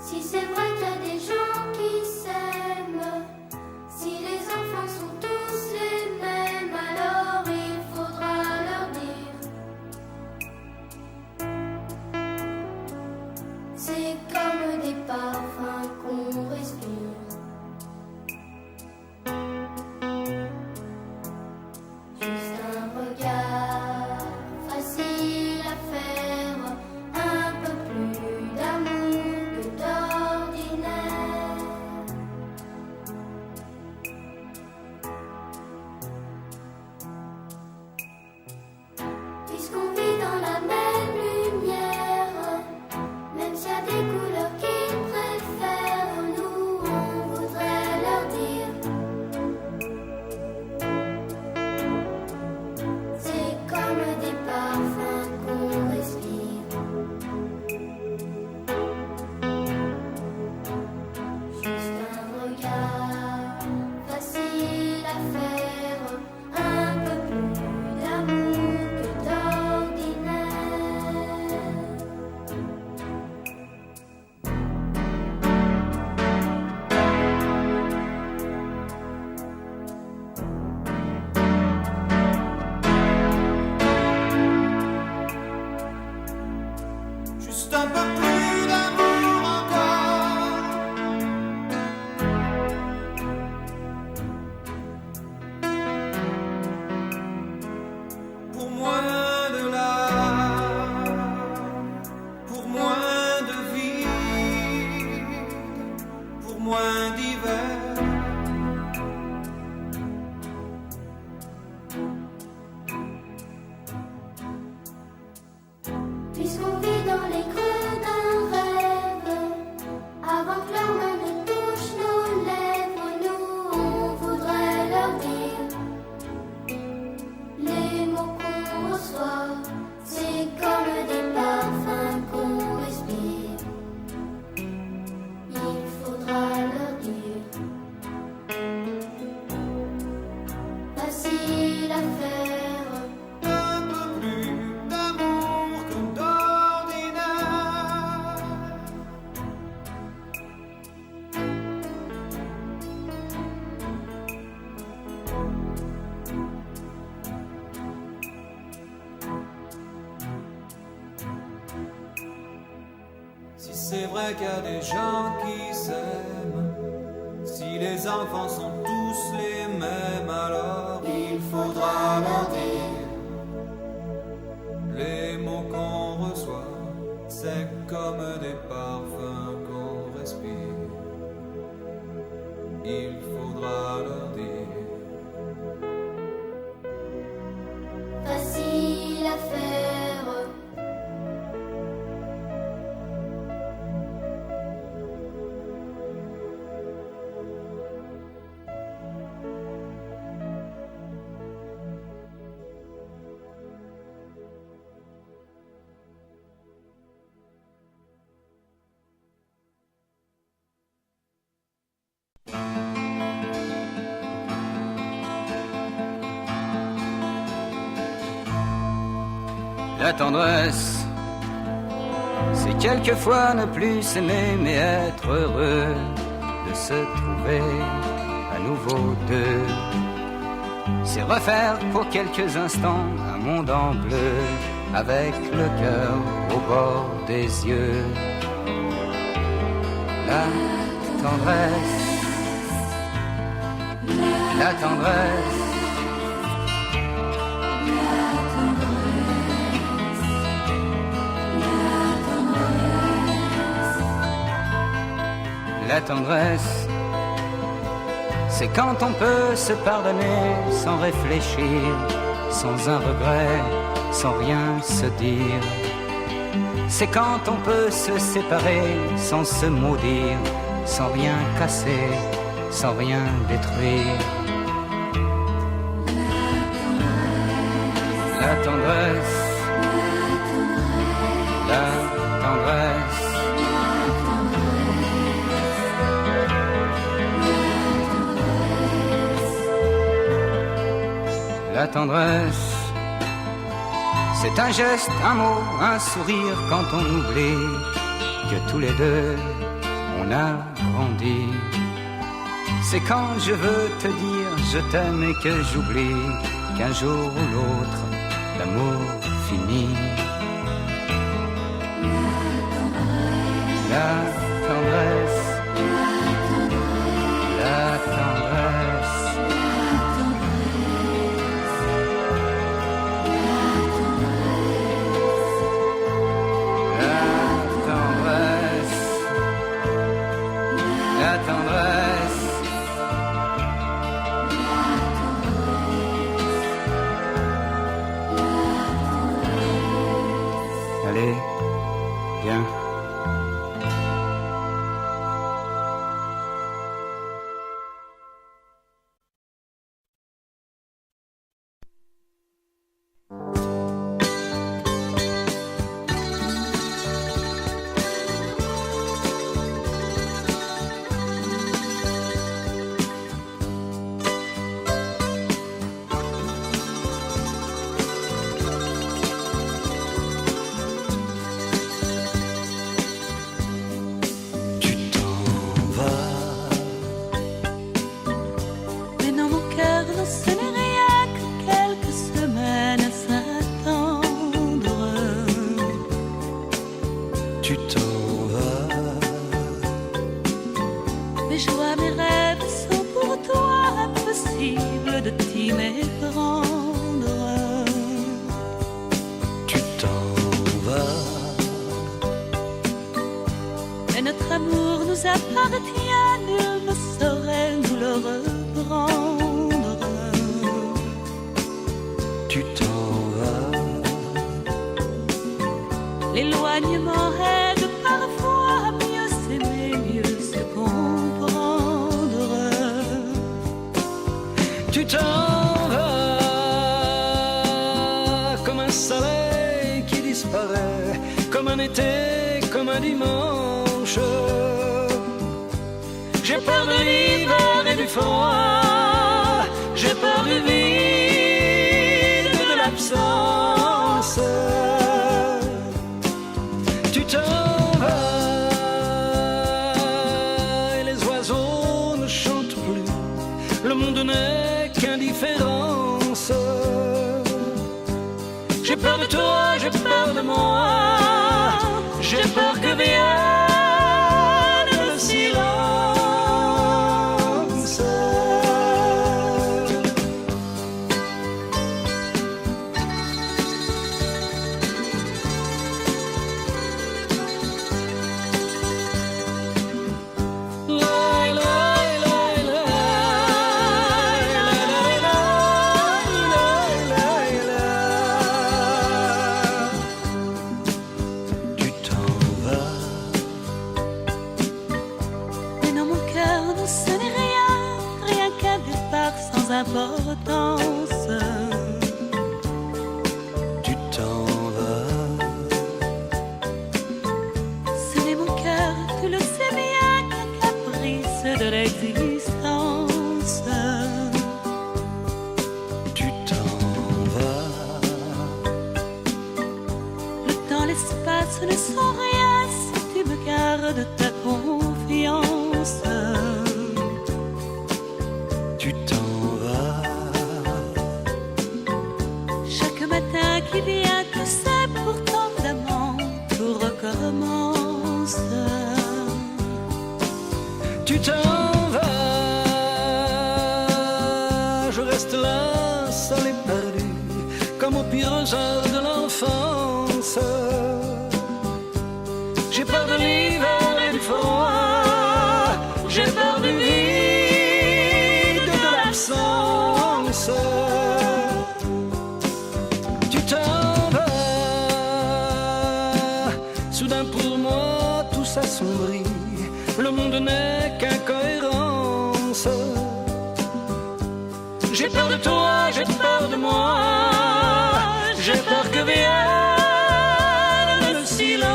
Si c'est vrai qu'il y a des gens qui s'aiment, si les enfants sont tous les mêmes, alors il faudra leur dire. C'est comme des parfums qu'on respire. Juste un regard facile à faire, un peu plus d'amour que d'ordinaire. Puisqu'on vit dans la même lumière, même s'il y a des couleurs qu'ils préfèrent, nous on voudrait leur dire. C'est comme des parfums qu'on respire. Juste un regard facile à faire, un peu plus d'amour que d'ordinaire. Juste un peu plus d'amour encore. Pour moins de larmes, pour moins de vide, pour moins d'hiver. Puisqu'on vit dans les creux d'un rêve, avant que leurs mains ne touchent nos lèvres, nous on voudrait leur dire. Les mots qu'on reçoit, c'est comme des parfums qu'on respire. Il faudra leur dire. Facile à faire. Un peu plus d'amour que d'ordinaire. Si c'est vrai qu'il y a des gens qui s'aiment, si les enfants sont tous les mêmes, alors il faudra leur dire. Les mots qu'on reçoit, c'est comme des parfums qu'on respire. Il faudra leur dire. Facile à faire. La tendresse, c'est quelquefois ne plus s'aimer mais être heureux de se trouver à nouveau deux. C'est refaire pour quelques instants un monde en bleu avec le cœur au bord des yeux. La tendresse, la tendresse. La tendresse, c'est quand on peut se pardonner sans réfléchir, sans un regret, sans rien se dire. C'est quand on peut se séparer sans se maudire, sans rien casser, sans rien détruire. La tendresse, la tendresse. La tendresse, c'est un geste, un mot, un sourire quand on oublie que tous les deux, on a grandi. C'est quand je veux te dire je t'aime et que j'oublie qu'un jour ou l'autre l'amour finit. La tendresse, la tendresse, la tendresse. Allez, viens. L'éloignement aide parfois à mieux s'aimer, mieux se comprendre. Tu t'en vas comme un soleil qui disparaît, comme un été, comme un dimanche. J'ai peur de l'hiver et du froid, j'ai peur du vide, de l'absence. Tu t'en vas et les oiseaux ne chantent plus, le monde n'est qu'indifférence. J'ai peur de toi, j'ai peur de moi, j'ai peur que vienne le silence. Importance. Tu t'en vas. Ce n'est mon cœur, tu le sais bien, qu'un caprice de l'existence. Tu t'en vas. Le temps, l'espace ne sont rien si tu me gardes ta confiance. Tu t'en vas. Chaque matin qui vient, tu sais, pourtant d'amant, tout recommence. Tu t'en vas. Je reste là, seul et perdu, comme au pire heure de l'enfance. J'ai peur de l'hiver et du froid, j'ai peur du vide, de l'absence. Tu t'en vas. Soudain pour moi tout s'assombrit, le monde n'est qu'incohérence. J'ai peur de toi, j'ai peur de moi, j'ai peur que vienne le silence.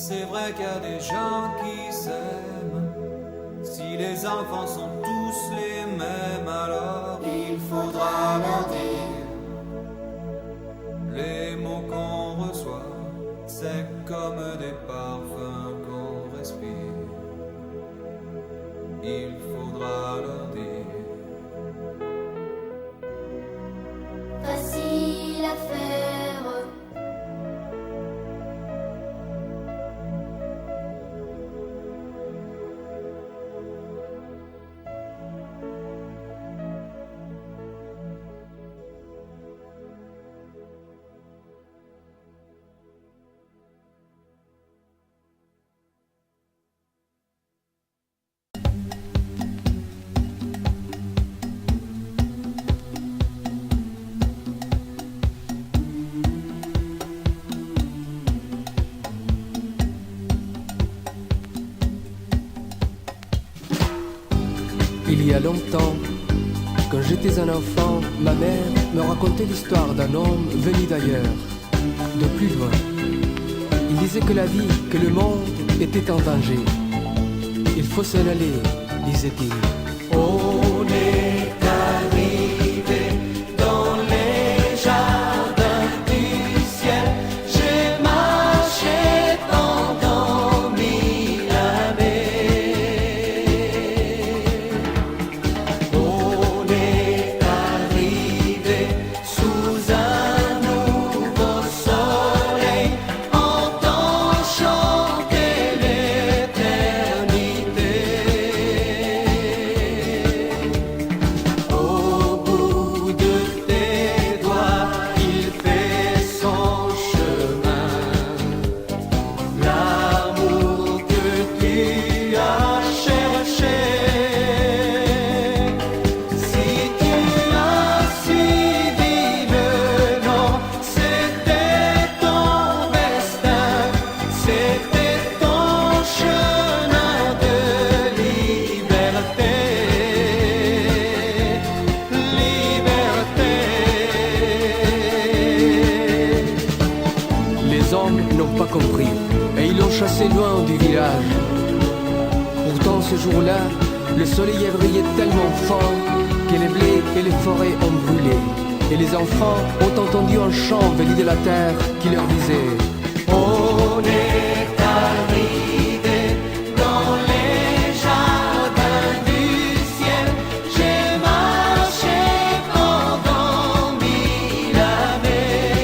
c'est vrai qu'il y a des gens qui s'aiment, si les enfants sont tous les mêmes, alors il faudra leur dire les mots qu'on reçoit, c'est comme des parfums qu'on respire. Il faudra leur dire. Facile à faire. Il y a longtemps, quand j'étais un enfant, ma mère me racontait l'histoire d'un homme venu d'ailleurs, de plus loin. Il disait que la vie, que le monde était en danger. Il faut s'en aller, disait-il. On est arrivé dans les jardins du ciel. J'ai marché pendant 1000 années. On est arrivé sous un nouveau soleil, entend chanter l'éternité. Au bout de tes doigts, il fait son chemin. L'amour que tu as cherché. Si tu as suivi le nom, c'était ton destin, c'était ton chemin de liberté. Les hommes n'ont pas compris et ils l'ont chassé loin du village. Pourtant ce jour-là, le soleil a brillé tellement fort que les blés et les forêts ont brûlé. Et les enfants ont entendu un chant venu de la terre qui leur disait: on est arrivé dans les jardins du ciel. J'ai marché pendant 1000 années.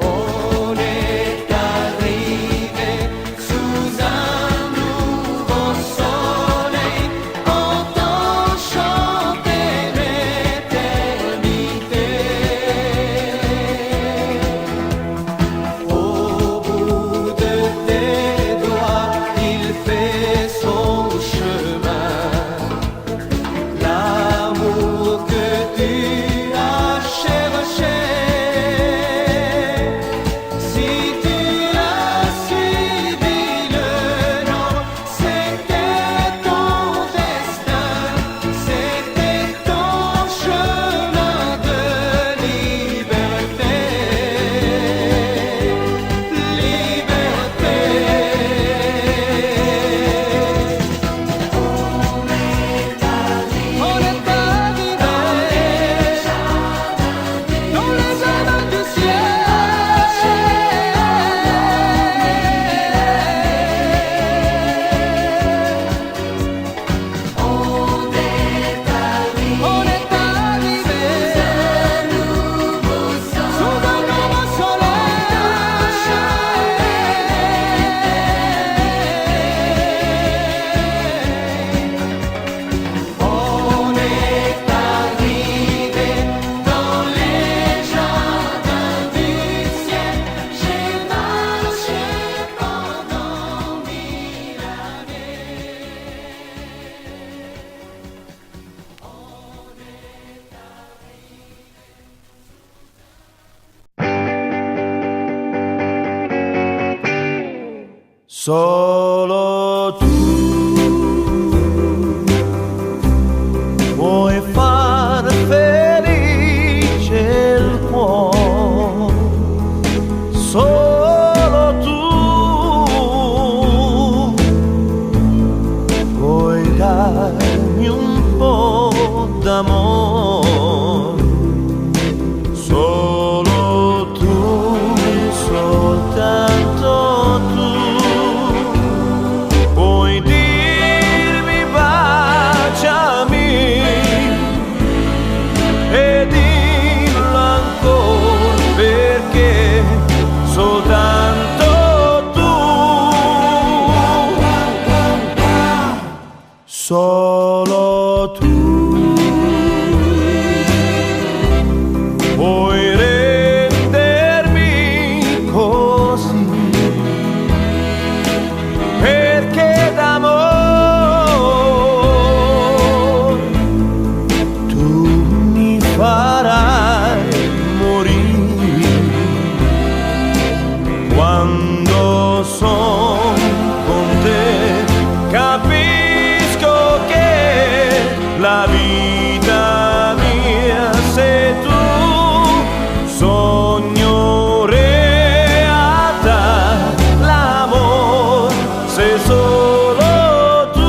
On est arrivé sous un nouveau soleil, entend chanter l'éternité. Au bout de tes doigts, il fait son chemin. L'amour que tu as cherché. Si tu as suivi le nom, c'était ton destin, c'était ton chemin de liberté. On est arrivé dans les jardins du ciel. On est arrivé sous un nouveau soleil. On est arrivé dans les jardins du ciel. J'ai marché pendant 1000 années. Solo tu puoi far felice il cuore. Solo d'amor. Solo tu, soltanto tu, puoi dirmi baciami e dillo ancora perché soltanto tu, solo tu puoi rendermi così, perché d'amor tu mi farai morire. Quando son con te capisco che la vita mia sei tu, sogno realtà, l'amor sei solo tu.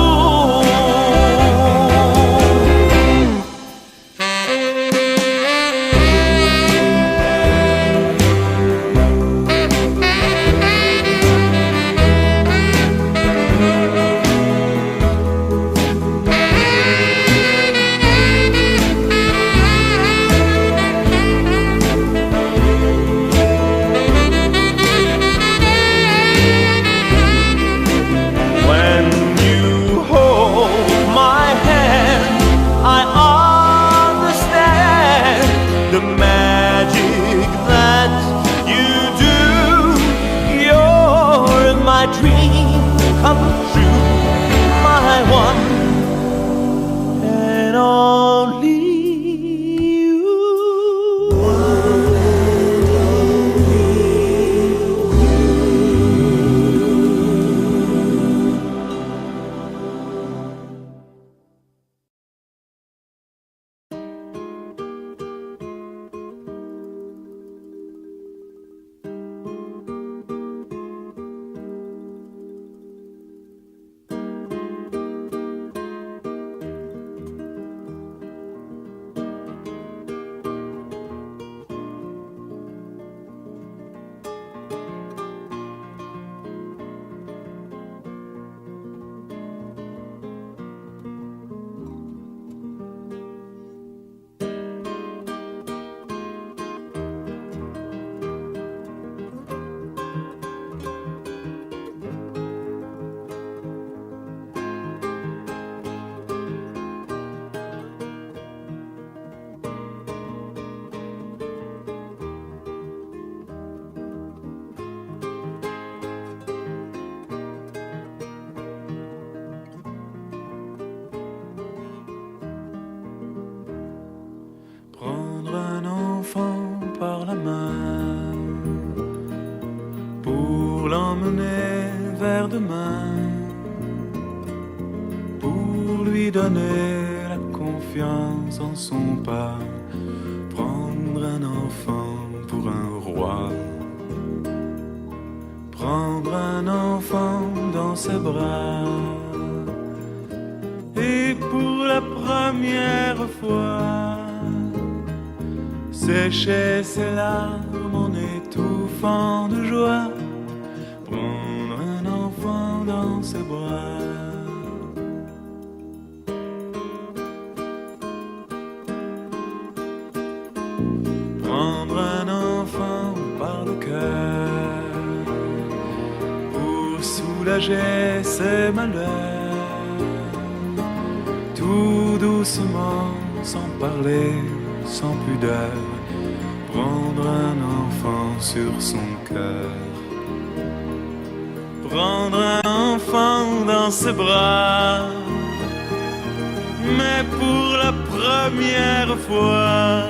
When you hold my hand, I understand the magic that you do. You're my dream come true, my one and only you. Prendre un enfant par la main pour l'emmener vers demain, pour lui donner la confiance en son pas. Prendre un enfant pour un roi, prendre un enfant dans ses bras, et pour la première fois sécher ses larmes en étouffant de joie, prendre un enfant dans ses bras. Prendre un enfant par le cœur pour soulager ses malheurs, tout doucement, sans parler, sans pudeur, prendre un enfant sur son cœur, prendre un enfant dans ses bras, mais pour la première fois,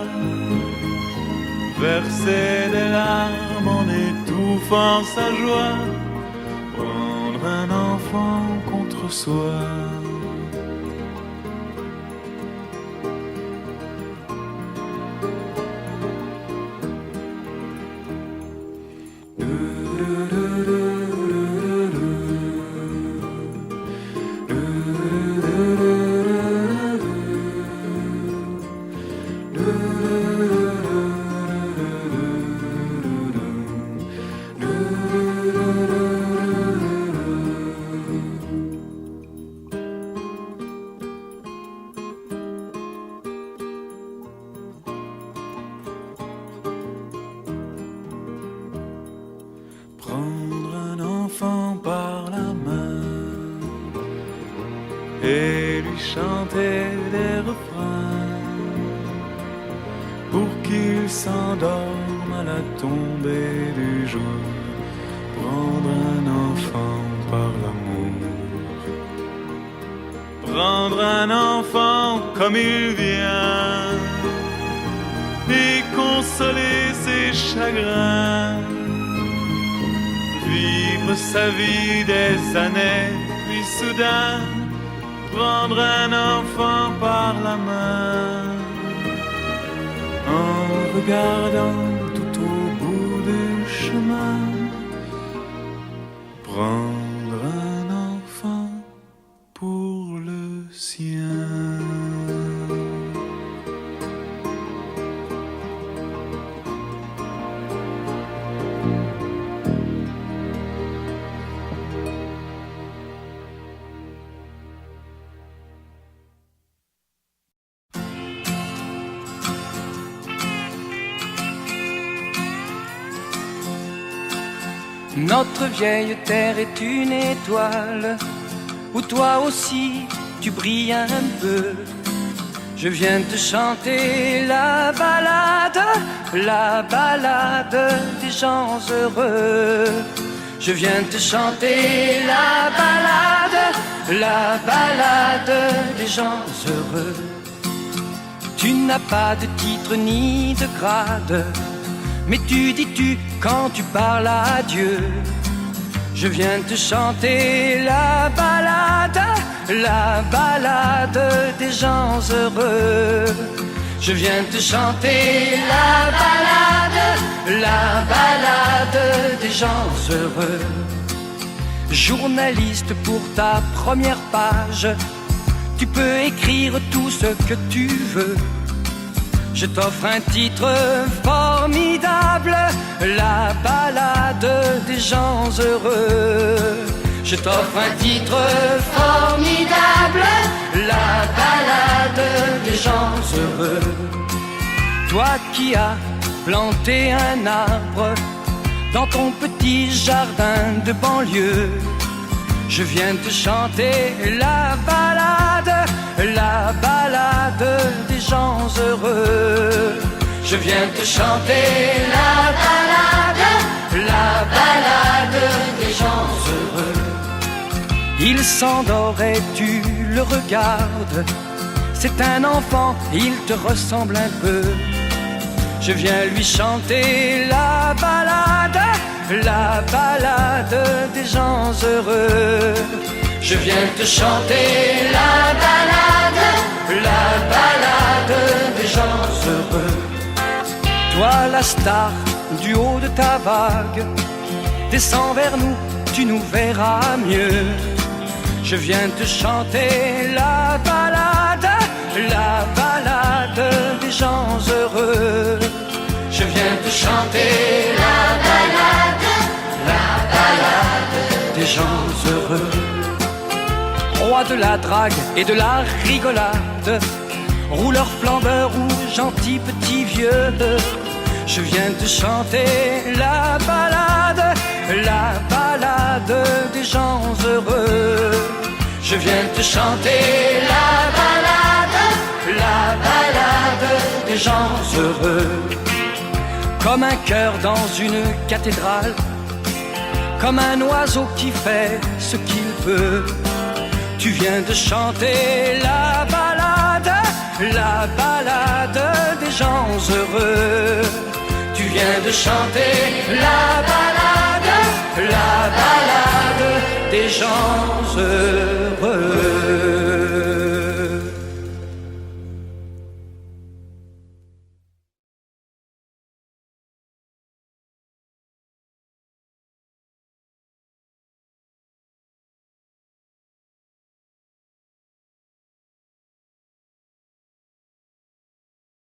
verser des larmes en étouffant sa joie, prendre un enfant contre soi. Prendre un enfant par la main et lui chanter des refrains pour qu'il s'endorme à la tombée du jour. Prendre un enfant par l'amour. Prendre un enfant comme il vient et consoler ses chagrins. Vivre sa vie des années, puis soudain prendre un enfant par la main en regardant tout au bout du chemin. Prendre un enfant pour le sien. Notre vieille terre est une étoile où toi aussi tu brilles un peu. Je viens te chanter la balade des gens heureux. Je viens te chanter la balade des gens heureux. Tu n'as pas de titre ni de grade, mais tu dis tu quand tu parles à Dieu. Je viens te chanter la balade des gens heureux. Je viens te chanter la balade des gens heureux. Journaliste pour ta première page, tu peux écrire tout ce que tu veux. Je t'offre un titre formidable, la balade des gens heureux. Je t'offre un titre formidable, la balade des gens heureux. Toi qui as planté un arbre dans ton petit jardin de banlieue, je viens te chanter la balade des gens heureux. Je viens te chanter la balade des gens heureux. Il s'endort et tu le regardes, c'est un enfant, il te ressemble un peu. Je viens lui chanter la balade des gens heureux. Je viens te chanter la balade des gens heureux. Toi la star du haut de ta vague, descends vers nous, tu nous verras mieux. Je viens te chanter la balade des gens heureux. Je viens te chanter la balade des gens heureux. Roi de la drague et de la rigolade, rouleur flambeur ou gentil petit vieux, je viens te chanter la balade des gens heureux. Je viens te chanter la balade des gens heureux. Comme un cœur dans une cathédrale, comme un oiseau qui fait ce qu'il veut. Tu viens de chanter la balade des gens heureux. Tu viens de chanter la balade des gens heureux.